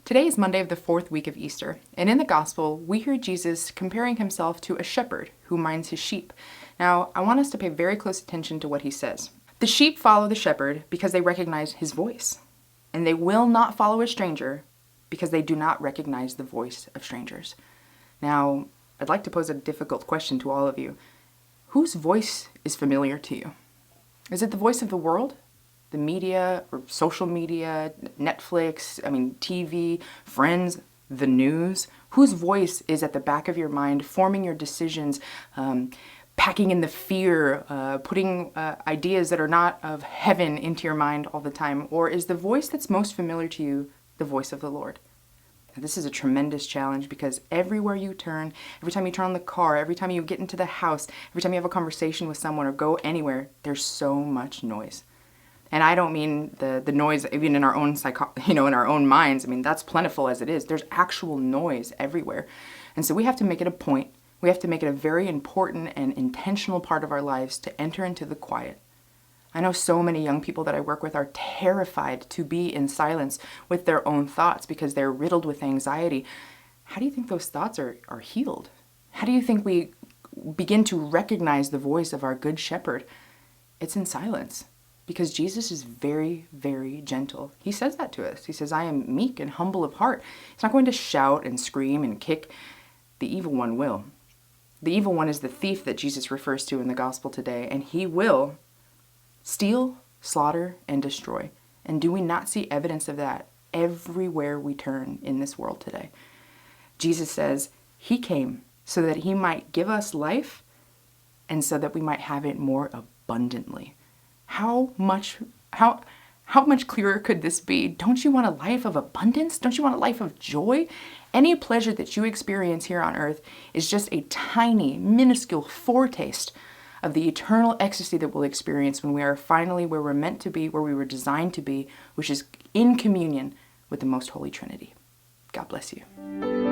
Today is Monday of the fourth week of Easter, and in the Gospel, we hear Jesus comparing himself to a shepherd who minds his sheep. Now, I want us to pay very close attention to what he says. The sheep follow the shepherd because they recognize his voice, and they will not follow a stranger because they do not recognize the voice of strangers. Now, I'd like to pose a difficult question to all of you. Whose voice is familiar to you? Is it the voice of the world? The media or social media, Netflix, TV, friends, the news? Whose voice is at the back of your mind, forming your decisions, packing in the fear, putting ideas that are not of heaven into your mind all the time? Or is the voice that's most familiar to you the voice of the Lord? Now, this is a tremendous challenge because everywhere you turn, every time you turn on the car, every time you get into the house, every time you have a conversation with someone or go anywhere, there's so much noise. And I don't mean the noise even in our own in our own minds. That's plentiful as it is. There's actual noise everywhere. And so we have to make it a point. We have to make it a very important and intentional part of our lives to enter into the quiet. I know so many young people that I work with are terrified to be in silence with their own thoughts because they're riddled with anxiety. How do you think those thoughts are healed? How do you think we begin to recognize the voice of our good shepherd? It's in silence. Because Jesus is very, very gentle. He says that to us. He says, I am meek and humble of heart. He's not going to shout and scream and kick. The evil one will. The evil one is the thief that Jesus refers to in the gospel today, and he will steal, slaughter, and destroy. And do we not see evidence of that everywhere we turn in this world today? Jesus says he came so that he might give us life and so that we might have it more abundantly. How much clearer could this be? Don't you want a life of abundance? Don't you want a life of joy? Any pleasure that you experience here on earth is just a tiny, minuscule foretaste of the eternal ecstasy that we'll experience when we are finally where we're meant to be, where we were designed to be, which is in communion with the Most Holy Trinity. God bless you.